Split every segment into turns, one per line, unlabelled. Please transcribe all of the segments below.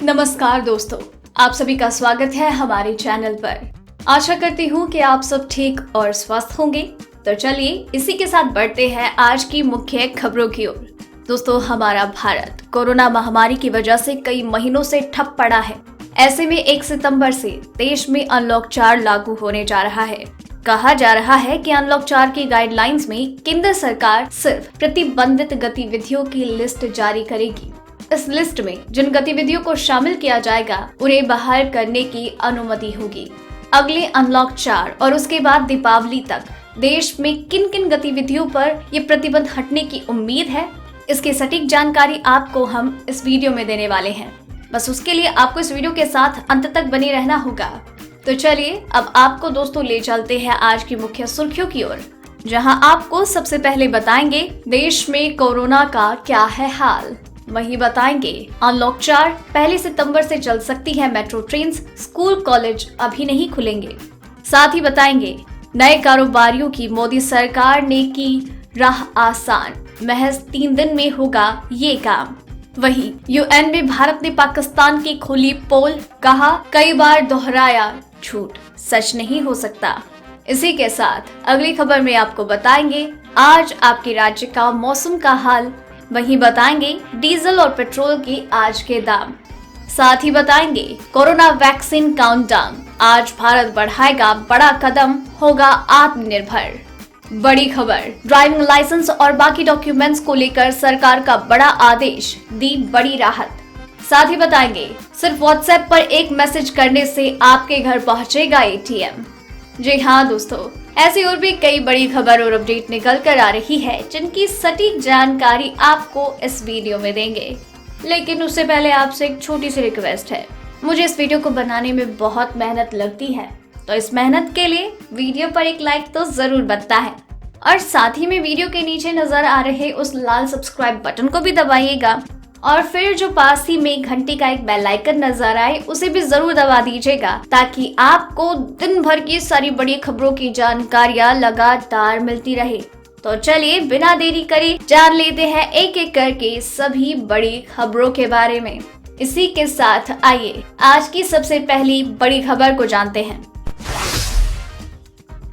नमस्कार दोस्तों, आप सभी का स्वागत है हमारे चैनल पर। आशा करती हूँ कि आप सब ठीक और स्वस्थ होंगे। तो चलिए इसी के साथ बढ़ते हैं आज की मुख्य खबरों की ओर। दोस्तों, हमारा भारत कोरोना महामारी की वजह से कई महीनों से ठप पड़ा है। ऐसे में 1 सितंबर से देश में अनलॉक 4 लागू होने जा रहा है। कहा जा रहा है कि अनलॉक 4 की गाइडलाइंस में केंद्र सरकार सिर्फ प्रतिबंधित गतिविधियों की लिस्ट जारी करेगी। इस लिस्ट में जिन गतिविधियों को शामिल किया जाएगा उन्हें बाहर करने की अनुमति होगी। अगले अनलॉक 4 और उसके बाद दीपावली तक देश में किन किन गतिविधियों पर ये प्रतिबंध हटने की उम्मीद है, इसकी सटीक जानकारी आपको हम इस वीडियो में देने वाले हैं। बस उसके लिए आपको इस वीडियो के साथ अंत तक बने रहना होगा। तो चलिए अब आपको दोस्तों ले चलते हैं आज की मुख्य सुर्खियों की ओर, जहां आपको सबसे पहले बताएंगे देश में कोरोना का क्या है हाल। वहीं बताएंगे अनलॉक 4 1 सितंबर से चल सकती है मेट्रो ट्रेन, स्कूल कॉलेज अभी नहीं खुलेंगे। साथ ही बताएंगे नए कारोबारियों की मोदी सरकार ने की राह आसान, महज 3 दिन में होगा ये काम। वहीं यूएन में भारत ने पाकिस्तान की खोली पोल, कहा कई बार दोहराया झूठ सच नहीं हो सकता। इसी के साथ अगली खबर में आपको बताएंगे आज आपके राज्य का मौसम का हाल। वहीं बताएंगे डीजल और पेट्रोल की आज के दाम। साथ ही बताएंगे कोरोना वैक्सीन काउंटडाउन, आज भारत बढ़ाएगा बड़ा कदम, होगा आत्मनिर्भर। बड़ी खबर, ड्राइविंग लाइसेंस और बाकी डॉक्यूमेंट्स को लेकर सरकार का बड़ा आदेश, दी बड़ी राहत। साथ ही बताएंगे सिर्फ व्हाट्सएप पर एक मैसेज करने से आपके घर पहुंचेगा एटीएम। जी हाँ दोस्तों, ऐसी और भी कई बड़ी खबर और अपडेट निकल कर आ रही है जिनकी सटीक जानकारी आपको इस वीडियो में देंगे। लेकिन उससे पहले आपसे एक छोटी सी रिक्वेस्ट है। मुझे इस वीडियो को बनाने में बहुत मेहनत लगती है, तो इस मेहनत के लिए वीडियो पर एक लाइक तो जरूर बनता है। और साथ ही में वीडियो के नीचे नजर आ रहे उस लाल सब्सक्राइब बटन को भी दबाइएगा और फिर जो पास ही में घंटी का एक बेल आइकन नजर आए उसे भी जरूर दबा दीजिएगा, ताकि आपको दिन भर की सारी बड़ी खबरों की जानकारियां लगातार मिलती रहे। तो चलिए बिना देरी करे जान लेते हैं एक एक करके सभी बड़ी खबरों के बारे में। इसी के साथ आइए आज की सबसे पहली बड़ी खबर को जानते हैं।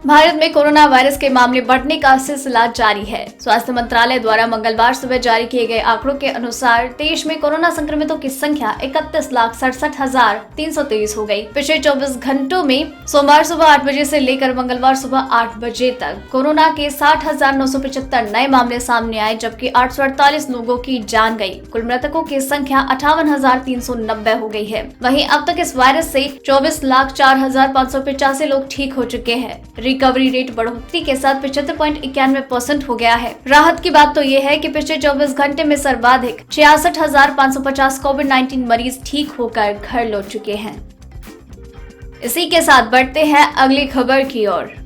भारत में कोरोना वायरस के मामले बढ़ने का सिलसिला जारी है। स्वास्थ्य मंत्रालय द्वारा मंगलवार सुबह जारी किए गए आंकड़ों के अनुसार देश में कोरोना संक्रमितों की संख्या 31,67,323 हो गई। पिछले 24 घंटों में सोमवार सुबह 8 बजे से लेकर मंगलवार सुबह 8 बजे तक कोरोना के 60,975 नए मामले सामने आए, जबकि 848 लोगों की जान गई। कुल मृतकों की संख्या 58,390 हो गई है। वहीं अब तक इस वायरस से 24,04,585 लोग ठीक हो चुके हैं। रिकवरी रेट बढ़ोतरी के साथ 75.91% हो गया है। राहत की बात तो ये है कि पिछले 24 घंटे में सर्वाधिक 66,550 कोविड-19 मरीज ठीक होकर घर लौट चुके हैं। इसी के साथ बढ़ते हैं अगली खबर की ओर।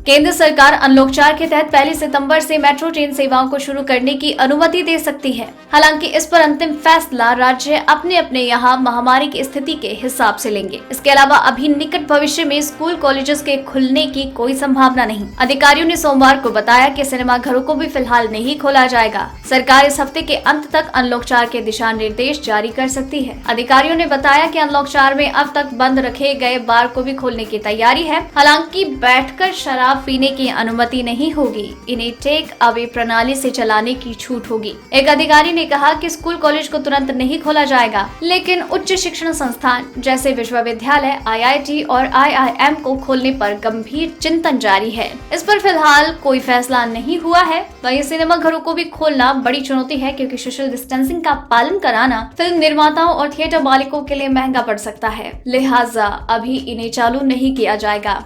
केंद्र सरकार अनलॉक 4 के तहत 1 सितंबर से मेट्रो ट्रेन सेवाओं को शुरू करने की अनुमति दे सकती है। हालांकि इस पर अंतिम फैसला राज्य अपने अपने यहाँ महामारी की स्थिति के हिसाब से लेंगे। इसके अलावा अभी निकट भविष्य में स्कूल कॉलेजेस के खुलने की कोई संभावना नहीं। अधिकारियों ने सोमवार को बताया कि सिनेमा घरों को भी फिलहाल नहीं खोला जाएगा। सरकार इस हफ्ते के अंत तक अनलॉक 4 के दिशा निर्देश जारी कर सकती है। अधिकारियों ने बताया कि अनलॉक 4 में अब तक बंद रखे गए बार को भी खोलने की तैयारी है। हालांकि बैठकर शराब पीने की अनुमति नहीं होगी, इन्हें टेक अवे प्रणाली से चलाने की छूट होगी। एक अधिकारी ने कहा कि स्कूल कॉलेज को तुरंत नहीं खोला जाएगा, लेकिन उच्च शिक्षण संस्थान जैसे विश्वविद्यालय, आईआईटी और आईआईएम को खोलने पर गंभीर चिंतन जारी है। इस पर फिलहाल कोई फैसला नहीं हुआ है। वहीं सिनेमा घरों को भी खोलना बड़ी चुनौती है, क्योंकि सोशल डिस्टेंसिंग का पालन कराना फिल्म निर्माताओं और थिएटर मालिकों के लिए महंगा पड़ सकता है, लिहाजा अभी इन्हें चालू नहीं किया जाएगा।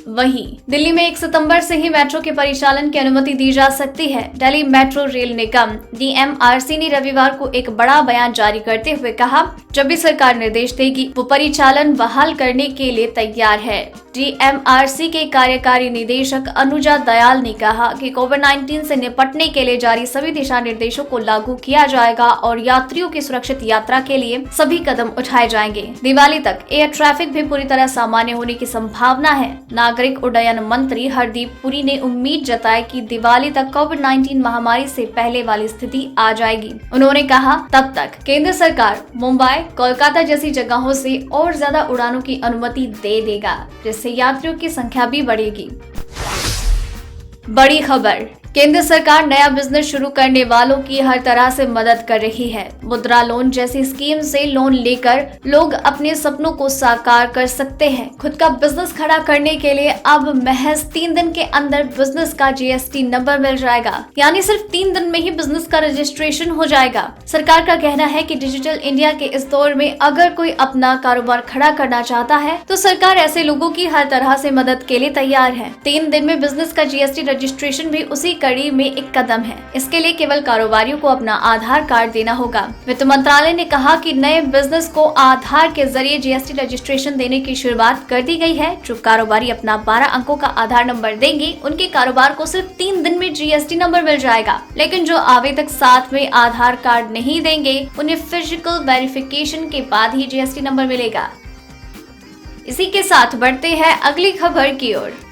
वहीं दिल्ली में 1 सितंबर से ही मेट्रो के परिचालन की अनुमति दी जा सकती है। दिल्ली मेट्रो रेल निगम डीएमआरसी ने रविवार को एक बड़ा बयान जारी करते हुए कहा, जब भी सरकार निर्देश देगी वो परिचालन बहाल करने के लिए तैयार है। डीएमआरसी के कार्यकारी निदेशक अनुजा दयाल ने कहा कि कोविड-19 से निपटने के लिए जारी सभी दिशा निर्देशों को लागू किया जाएगा और यात्रियों की सुरक्षित यात्रा के लिए सभी कदम उठाए जाएंगे। दिवाली तक एयर ट्रैफिक भी पूरी तरह सामान्य होने की संभावना है। नागरिक उड्डयन मंत्री हरदीप पुरी ने उम्मीद जताई कि दिवाली तक कोविड-19 महामारी से पहले वाली स्थिति आ जाएगी। उन्होंने कहा, तब तक केंद्र सरकार मुंबई, कोलकाता जैसी जगहों से और ज्यादा उड़ानों की अनुमति दे देगा, जिससे यात्रियों की संख्या भी बढ़ेगी। बड़ी खबर, केंद्र सरकार नया बिजनेस शुरू करने वालों की हर तरह से मदद कर रही है। मुद्रा लोन जैसी स्कीम से लोन लेकर लोग अपने सपनों को साकार कर सकते हैं। खुद का बिजनेस खड़ा करने के लिए अब महज 3 दिन के अंदर बिजनेस का जीएसटी नंबर मिल जाएगा, यानी सिर्फ 3 दिन में ही बिजनेस का रजिस्ट्रेशन हो जाएगा। सरकार का कहना है कि डिजिटल इंडिया के इस दौर में अगर कोई अपना कारोबार खड़ा करना चाहता है तो सरकार ऐसे लोगों की हर तरह से मदद के लिए तैयार है। 3 दिन में बिजनेस का जीएसटी रजिस्ट्रेशन भी उसी कड़ी में एक कदम है। इसके लिए केवल कारोबारियों को अपना आधार कार्ड देना होगा। वित्त मंत्रालय ने कहा कि नए बिजनेस को आधार के जरिए जीएसटी रजिस्ट्रेशन देने की शुरुआत कर दी गई है। जो कारोबारी अपना 12 अंकों का आधार नंबर देंगे, उनके कारोबार को सिर्फ 3 दिन में जीएसटी नंबर मिल जाएगा। लेकिन जो आवेदक साथ में आधार कार्ड नहीं देंगे, उन्हें फिजिकल वेरिफिकेशन के बाद ही जीएसटी नंबर मिलेगा। इसी के साथ बढ़ते हैं अगली खबर की ओर।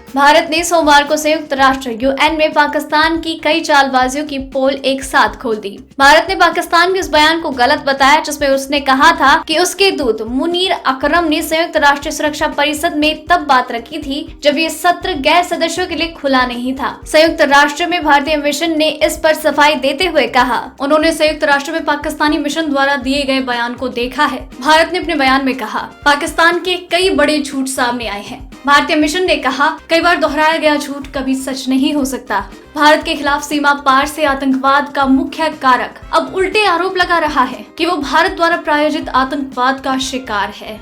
भारत ने सोमवार को संयुक्त राष्ट्र यूएन में पाकिस्तान की कई चालबाजियों की पोल एक साथ खोल दी। भारत ने पाकिस्तान के उस बयान को गलत बताया जिसमें उसने कहा था कि उसके दूत मुनीर अकरम ने संयुक्त राष्ट्र सुरक्षा परिषद में तब बात रखी थी जब ये सत्र गैर सदस्यों के लिए खुला नहीं था। संयुक्त राष्ट्र में भारतीय मिशन ने इस पर सफाई देते हुए कहा, उन्होंने संयुक्त राष्ट्र में पाकिस्तानी मिशन द्वारा दिए गए बयान को देखा है। भारत ने अपने बयान में कहा, पाकिस्तान के कई बड़े झूठ सामने आए हैं। भारतीय मिशन ने कहा, कई बार दोहराया गया झूठ कभी सच नहीं हो सकता। भारत के खिलाफ सीमा पार से आतंकवाद का मुख्य कारक अब उल्टे आरोप लगा रहा है कि वो भारत द्वारा प्रायोजित आतंकवाद का शिकार है।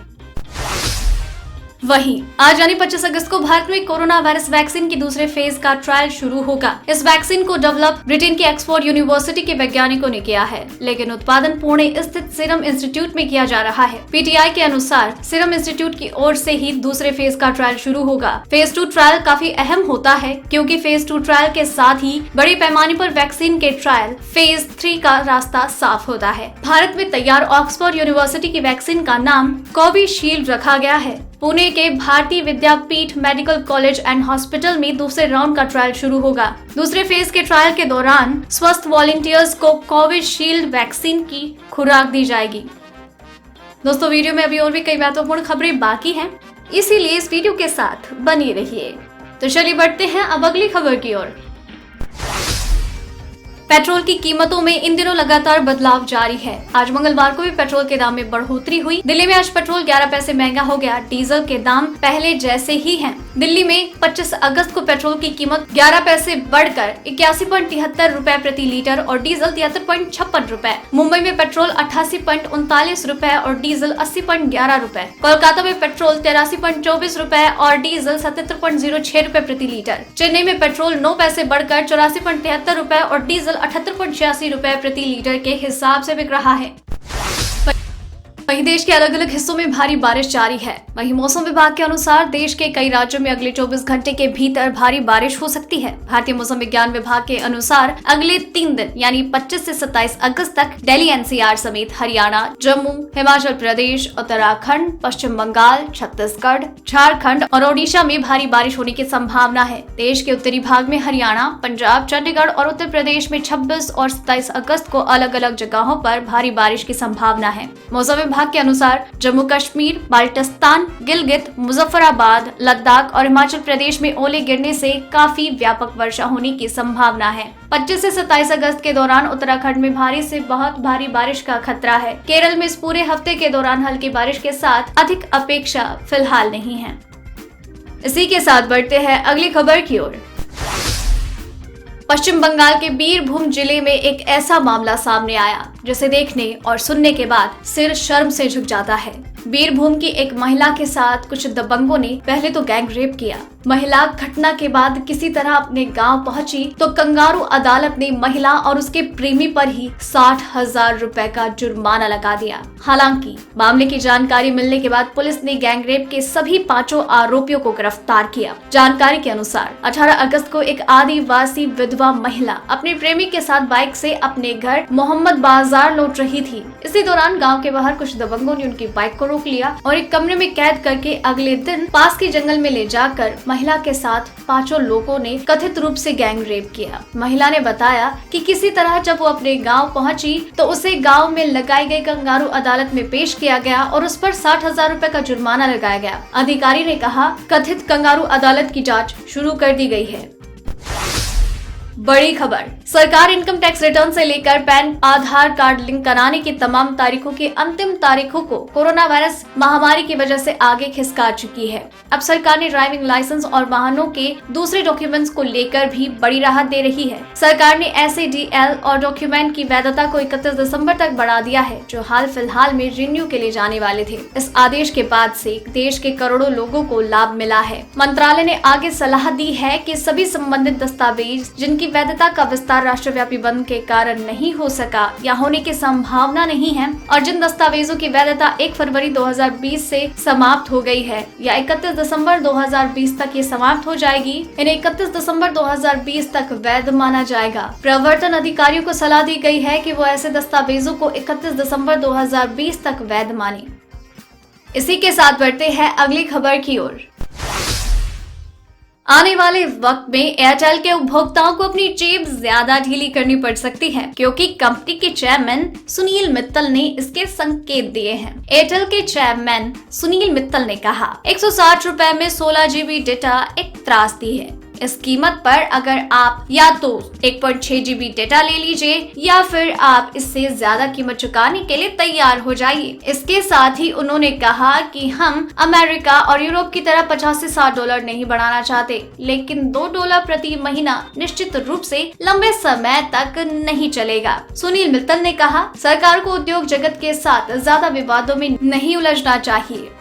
वहीं आज यानी 25 अगस्त को भारत में कोरोना वायरस वैक्सीन की दूसरे फेज का ट्रायल शुरू होगा। इस वैक्सीन को डेवलप ब्रिटेन की ऑक्सफोर्ड यूनिवर्सिटी के वैज्ञानिकों ने किया है, लेकिन उत्पादन पुणे स्थित सीरम इंस्टीट्यूट में किया जा रहा है। पीटीआई के अनुसार सीरम इंस्टीट्यूट की ओर से ही दूसरे फेज का ट्रायल शुरू होगा। फेज 2 ट्रायल काफी अहम होता है क्योंकि फेज 2 ट्रायल के साथ ही बड़े पैमाने पर वैक्सीन के ट्रायल फेज 3 का रास्ता साफ होता है। भारत में तैयार ऑक्सफोर्ड यूनिवर्सिटी की वैक्सीन का नाम कोविशील्ड रखा गया है। पुणे के भारतीय विद्यापीठ मेडिकल कॉलेज एंड हॉस्पिटल में दूसरे राउंड का ट्रायल शुरू होगा। दूसरे फेज के ट्रायल के दौरान स्वस्थ वॉलंटियर्स को कोविशील्ड वैक्सीन की खुराक दी जाएगी। दोस्तों, वीडियो में अभी और भी कई महत्वपूर्ण खबरें बाकी हैं, इसीलिए इस वीडियो के साथ बनी रहिए। तो चलिए बढ़ते हैं अब अगली खबर की ओर। पेट्रोल की कीमतों में इन दिनों लगातार बदलाव जारी है। आज मंगलवार को भी पेट्रोल के दाम में बढ़ोतरी हुई। दिल्ली में आज पेट्रोल 11 पैसे महंगा हो गया। डीजल के दाम पहले जैसे ही हैं। दिल्ली में 25 अगस्त को पेट्रोल की कीमत 11 पैसे बढ़कर 81.73 रुपए प्रति लीटर और डीजल 73.56 रुपए। मुंबई में पेट्रोल 88.39 रुपए और डीजल 80.11 रुपए। कोलकाता में पेट्रोल 83.24 रुपए और डीजल 77.06 रुपए प्रति लीटर। चेन्नई में पेट्रोल 9 पैसे बढ़कर 84.73 रुपए और डीजल 78.86 रुपए प्रति लीटर के हिसाब से बिक रहा है। वहीं देश के अलग अलग हिस्सों में भारी बारिश जारी है। वहीं मौसम विभाग के अनुसार देश के कई राज्यों में अगले 24 घंटे के भीतर भारी बारिश हो सकती है। भारतीय मौसम विज्ञान विभाग के अनुसार अगले 3 दिन यानी 25 से 27 अगस्त तक दिल्ली, एनसीआर समेत हरियाणा, जम्मू, हिमाचल प्रदेश, उत्तराखंड, पश्चिम बंगाल, छत्तीसगढ़, झारखंड और ओडिशा में भारी बारिश होने की संभावना है। देश के उत्तरी भाग में हरियाणा, पंजाब, चंडीगढ़ और उत्तर प्रदेश में 26 और 27 अगस्त को अलग अलग जगहों पर भारी बारिश की संभावना है। मौसम विभाग के अनुसार जम्मू कश्मीर, बाल्टिस्तान, गिलगित, मुजफ्फराबाद, लद्दाख और हिमाचल प्रदेश में ओले गिरने से काफी व्यापक वर्षा होने की संभावना है। 25 से 27 अगस्त के दौरान उत्तराखंड में भारी से बहुत भारी बारिश का खतरा है। केरल में इस पूरे हफ्ते के दौरान हल्की बारिश के साथ अधिक अपेक्षा फिलहाल नहीं है। इसी के साथ बढ़ते हैं अगली खबर की ओर। पश्चिम बंगाल के बीरभूम जिले में एक ऐसा मामला सामने आया जिसे देखने और सुनने के बाद सिर शर्म से झुक जाता है। बीरभूम की एक महिला के साथ कुछ दबंगों ने पहले तो गैंग रेप किया। महिला घटना के बाद किसी तरह अपने गांव पहुंची तो कंगारू अदालत ने महिला और उसके प्रेमी पर ही 60,000 रुपए का जुर्माना लगा दिया। हालांकि मामले की जानकारी मिलने के बाद पुलिस ने गैंग रेप के सभी 5 आरोपियों को गिरफ्तार किया। जानकारी के अनुसार 18 अगस्त को एक आदिवासी विधवा महिला अपने प्रेमी के साथ बाइक से अपने घर मोहम्मद बाजार लौट रही थी। इसी दौरान गाँव के बाहर कुछ दबंगों ने उनकी बाइक को रोक लिया और एक कमरे में कैद करके अगले दिन पास के जंगल में ले जाकर महिला के साथ 5 लोगों ने कथित रूप से गैंग रेप किया। महिला ने बताया कि किसी तरह जब वो अपने गांव पहुंची तो उसे गांव में लगाई गई कंगारू अदालत में पेश किया गया और उस पर 60,000 रुपए का जुर्माना लगाया गया। अधिकारी ने कहा, कथित कंगारू अदालत की जांच शुरू कर दी गई है। बड़ी खबर, सरकार इनकम टैक्स रिटर्न से लेकर पैन आधार कार्ड लिंक कराने की तमाम तारीखों की अंतिम तारीखों को कोरोना वायरस महामारी की वजह से आगे खिसका चुकी है। अब सरकार ने ड्राइविंग लाइसेंस और वाहनों के दूसरे डॉक्यूमेंट्स को लेकर भी बड़ी राहत दे रही है। सरकार ने ऐसे DL और डॉक्यूमेंट की वैधता को 31 दिसंबर तक बढ़ा दिया है, जो हाल फिलहाल में रिन्यू के लिए जाने वाले थे। इस आदेश के बाद से देश के करोड़ों लोगों को लाभ मिला है। मंत्रालय ने आगे सलाह दी है कि सभी संबंधित दस्तावेज जिनकी वैधता का विस्तार राष्ट्रव्यापी बंद के कारण नहीं हो सका या होने की संभावना नहीं है और जिन दस्तावेजों की वैधता 1 फरवरी 2020 से समाप्त हो गई है या 31 दिसंबर 2020 तक ये समाप्त हो जाएगी, इन्हें 31 दिसंबर 2020 तक वैध माना जाएगा। प्रवर्तन अधिकारियों को सलाह दी गई है कि वो ऐसे दस्तावेजों को 31 दिसंबर 2020 तक वैध माने। इसी के साथ बढ़ते हैं अगली खबर की ओर। आने वाले वक्त में एयरटेल के उपभोक्ताओं को अपनी जेब ज्यादा ढीली करनी पड़ सकती है, क्योंकि कंपनी के चेयरमैन सुनील मित्तल ने इसके संकेत दिए हैं। एयरटेल के चेयरमैन सुनील मित्तल ने कहा, 160 रुपए में 16 GB डेटा एक त्रासदी है। इस कीमत पर अगर आप या तो 1.6 GB डेटा ले लीजिए या फिर आप इससे ज्यादा कीमत चुकाने के लिए तैयार हो जाइए। इसके साथ ही उन्होंने कहा कि हम अमेरिका और यूरोप की तरह 50 से 60 डॉलर नहीं बढ़ाना चाहते, लेकिन $2 प्रति महीना निश्चित रूप से लंबे समय तक नहीं चलेगा। सुनील मित्तल ने कहा, सरकार को उद्योग जगत के साथ ज्यादा विवादों में नहीं उलझना चाहिए।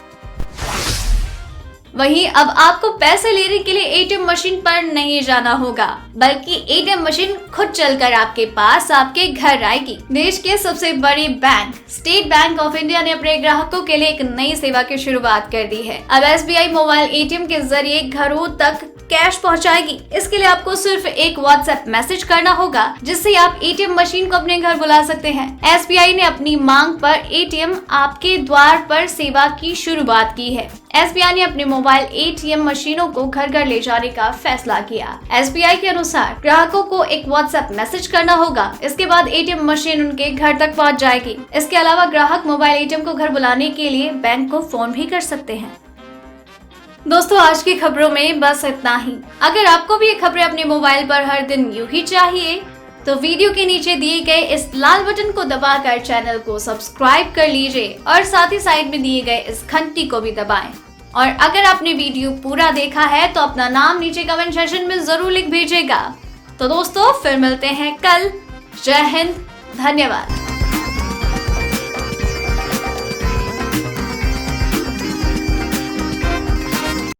वहीं अब आपको पैसे लेने के लिए ATM मशीन पर नहीं जाना होगा, बल्कि ATM मशीन खुद चलकर आपके पास आपके घर आएगी। देश के सबसे बड़ी bank state bank of India ने अपने ग्राहकों के लिए एक नई सेवा की शुरुआत कर दी है। अब SBI मोबाइल ATM के जरिए घरों तक कैश पहुंचाएगी। इसके लिए आपको सिर्फ एक WhatsApp मैसेज करना होगा, जिससे आप ATM मशीन को अपने घर बुला सकते हैं। SBI ने अपनी मांग पर ATM आपके द्वार पर सेवा की शुरुआत की है। SBI ने अपने मोबाइल ATM मशीनों को घर घर ले जाने का फैसला किया। SBI के अनुसार ग्राहकों को एक WhatsApp मैसेज करना होगा, इसके बाद ATM मशीन उनके घर तक पहुंच जाएगी। इसके अलावा ग्राहक मोबाइल ATM को घर बुलाने के लिए बैंक को फोन भी कर सकते हैं। दोस्तों, आज की खबरों में बस इतना ही। अगर आपको भी ये खबरें अपने मोबाइल पर हर दिन यूं ही चाहिए, तो वीडियो के नीचे दिए गए इस लाल बटन को दबाकर चैनल को सब्सक्राइब कर लीजिए और साथ ही साइड में दिए गए इस घंटी को भी दबाएं। और अगर आपने वीडियो पूरा देखा है तो अपना नाम नीचे कमेंट सेक्शन में जरूर लिख भेजिएगा। तो दोस्तों, फिर मिलते हैं कल। जय हिंद, धन्यवाद।